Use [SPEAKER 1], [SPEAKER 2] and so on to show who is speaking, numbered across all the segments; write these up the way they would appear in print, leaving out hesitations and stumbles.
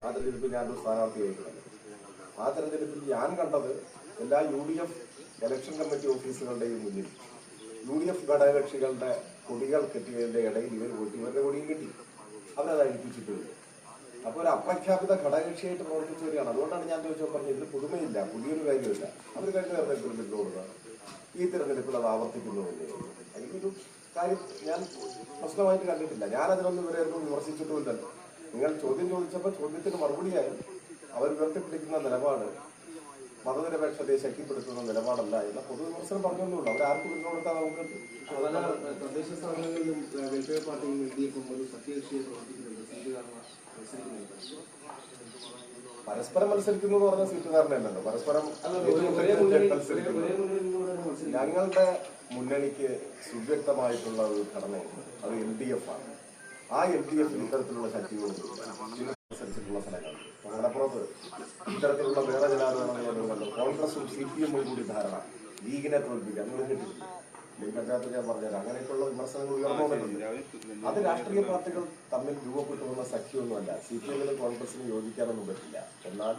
[SPEAKER 1] ആ തെരഞ്ഞെടുപ്പിൽ ഞാനൊരു സ്ഥാനാർത്ഥിയായിട്ടുണ്ട്. ആ തെരഞ്ഞെടുപ്പിൽ ഞാൻ കണ്ടത് എല്ലാ UDF ഇലക്ഷൻ കമ്മിറ്റി ഓഫീസുകളുടെയും മുന്നിൽ UDF ഘടകകക്ഷികളുടെ കൊടികൾ കെട്ടിയതിന്റെ ഇടയിൽ ഇവർ പോയിട്ട് ഇവരുടെ കൊടിയും കെട്ടി അവരത് അഴിപ്പിച്ചിട്ടില്ല. അപ്പോൾ ഒരു അപ്രഖ്യാപിത ഘടകകക്ഷിയായിട്ട് പ്രവർത്തിച്ചു വരികയാണ്. അതുകൊണ്ടാണ് ഞാൻ ചോദിച്ചപ്പോൾ പറഞ്ഞത് ഇതിൽ പുതുമയില്ല, പുതിയൊരു കാര്യമില്ല. അവർ കഴിഞ്ഞ തെരഞ്ഞെടുപ്പിൽ നിന്നോടുന്നത് ഈ തെരഞ്ഞെടുപ്പിൽ അത് ആവർത്തിക്കുന്നുണ്ട്. അതിനൊരു കാര്യം ഞാൻ പ്രശ്നമായിട്ട് കണ്ടിട്ടില്ല. ഞാനതിനൊന്നും ഇവരെയൊന്നും വിമർശിച്ചിട്ടുമില്ലല്ലോ. നിങ്ങൾ ചോദ്യം ചോദിച്ചപ്പോൾ ചോദ്യത്തിന് മറുപടിയായി അവർ ഉയർത്തിപ്പിടിക്കുന്ന നിലപാട് മതനിരപേക്ഷതയെ ശക്തിപ്പെടുത്തുന്ന നിലപാടല്ല എന്ന പൊതു വിമർശനം പറഞ്ഞൊന്നുമില്ല. അവർ ആർക്കും പിന്തുണക്കാൻ നമുക്ക്
[SPEAKER 2] തദ്ദേശ സ്ഥാപനങ്ങളിലും വെൽഫെയർ പാർട്ടിയും LDF-ഉം ഒരു സഖ്യകക്ഷിയെ പ്രവർത്തിക്കുന്നുണ്ട്.
[SPEAKER 1] പരസ്പരം മത്സരിക്കുന്നു എന്ന് പറഞ്ഞ സീറ്റുകാരനല്ലോ, പരസ്പരം ഞങ്ങളുടെ മുന്നണിക്ക് സുവ്യക്തമായിട്ടുള്ള ഒരു ഘടനയുണ്ട്. അത് LDF ആണ്. ആ LDF ഇത്തരത്തിലുള്ള ശക്തികളുണ്ട് അനുസരിച്ചിട്ടുള്ള സ്ഥലങ്ങളുണ്ട്. മലപ്പുറത്ത് ഇത്തരത്തിലുള്ള വേറെ ചില ആരോപണങ്ങളുണ്ടല്ലോ. കോൺഗ്രസും CPM-ഉം കൂടി ധാരണ ലീഗിനെ തോൽപ്പിക്കുക അങ്ങനെ കേട്ടിട്ടില്ല. പഞ്ചായത്ത് ഞാൻ പറഞ്ഞുതരാം. അങ്ങനെയൊക്കെയുള്ള വിമർശനങ്ങൾ ഉയർന്നുകൊണ്ടിട്ടുണ്ട്. അത് രാഷ്ട്രീയ പാർട്ടികൾ തമ്മിൽ രൂപപ്പെട്ടു വന്ന സഖ്യമൊന്നുമല്ല. CPM-നും കോൺഗ്രസിനും യോജിക്കാനൊന്നും പറ്റില്ല. എന്നാൽ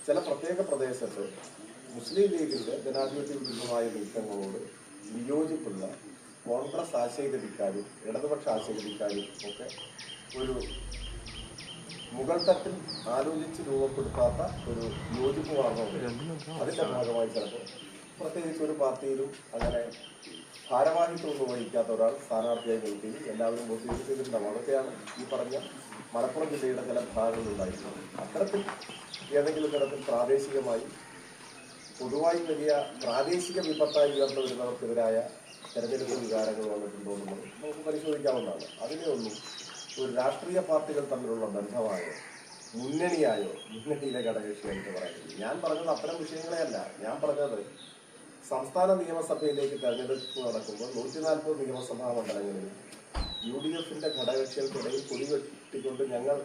[SPEAKER 1] ചില പ്രത്യേക പ്രദേശത്ത് മുസ്ലിം ലീഗിന്റെ ജനാധിപത്യ വിരുദ്ധമായ നീക്കങ്ങളോട് വിയോജിപ്പുള്ള കോൺഗ്രസ് ആശയഗതിക്കാരും ഇടതുപക്ഷ ആശയഗതിക്കാരും ഒക്കെ ഒരു മുകൾ തട്ടിൽ ആലോചിച്ച് രൂപപ്പെടുത്താത്ത ഒരു യോജിപ്പ് വളർന്നുണ്ട്. അതിന്റെ ഭാഗമായി ചിലപ്പോൾ പ്രത്യേകിച്ച് ഒരു പാർട്ടിയിലും അങ്ങനെ ഭാരവാഹിത്വമൊന്നും വഹിക്കാത്ത ഒരാൾ സ്ഥാനാർത്ഥിയായി നിൽക്കുകയും എല്ലാവരും വോട്ട് ചെയ്തിട്ടുണ്ടാവും. അതൊക്കെയാണ് ഈ പറഞ്ഞ മലപ്പുറം ജില്ലയുടെ ചില ഭാഗങ്ങളുണ്ടായിട്ടുള്ളത്. അത്തരത്തിൽ ഏതെങ്കിലും തരത്തിൽ പ്രാദേശികമായി പൊതുവായി വലിയ പ്രാദേശിക വിപത്തായി ഉയർന്നു വരുന്നവർക്കെതിരായ തെരഞ്ഞെടുപ്പ് വികാരങ്ങൾ വന്നിട്ടുണ്ടോ എന്നുള്ളത് നമുക്ക് പരിശോധിക്കാവുന്നതാണ്. അതിനെയൊന്നും ഒരു രാഷ്ട്രീയ പാർട്ടികൾ തമ്മിലുള്ള ബന്ധമായോ മുന്നണിയായോ മുന്നണിയിലെ ഘടകകക്ഷിയായിട്ട് പറയുന്നത് ഞാൻ പറഞ്ഞത് അത്തരം വിഷയങ്ങളെയല്ല. ഞാൻ പറഞ്ഞത് സംസ്ഥാന നിയമസഭയിലേക്ക് തെരഞ്ഞെടുപ്പ് നടക്കുമ്പോൾ 140 നിയമസഭാ മണ്ഡലങ്ങളിൽ UDF-ന്റെ ഘടകകക്ഷികൾക്കിടയിൽ കൊടിവെട്ടിക്കൊണ്ട് ഞങ്ങൾ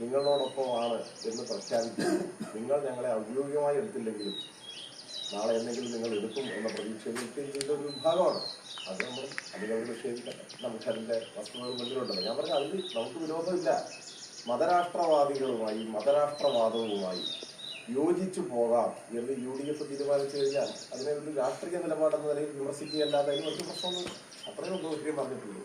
[SPEAKER 1] നിങ്ങളോടൊപ്പമാണ് എന്ന് പ്രഖ്യാപിച്ചു. നിങ്ങൾ ഞങ്ങളെ ഔദ്യോഗികമായി എടുത്തില്ലെങ്കിലും നാളെ എന്തെങ്കിലും നിങ്ങൾ എടുക്കും എന്ന പ്രതീക്ഷയിൽ ചെയ്ത ഒരു വിഭാഗമാണ്. അത് നമ്മൾ അതിനോട് നിഷേധിക്കട്ടെ. നമുക്കതിൻ്റെ വസ്തുതകൾ മുന്നിലുണ്ടല്ലോ. ഞാൻ പറഞ്ഞാൽ അതിൽ നമുക്ക് വിരോധമില്ല. മതരാഷ്ട്രവാദികളുമായി മതരാഷ്ട്രവാദവുമായി യോജിച്ചു പോകാം എന്ന് UDF തീരുമാനിച്ചു കഴിഞ്ഞാൽ അതിനെ ഒരു രാഷ്ട്രീയ നിലപാടെന്ന നിലയിൽ വിമർശിക്കുകയല്ലാതെ അതിന് മറ്റു പ്രശ്നമൊന്നും അത്രയും ഒന്നും ഒത്തിരി പറഞ്ഞിട്ടുള്ളൂ.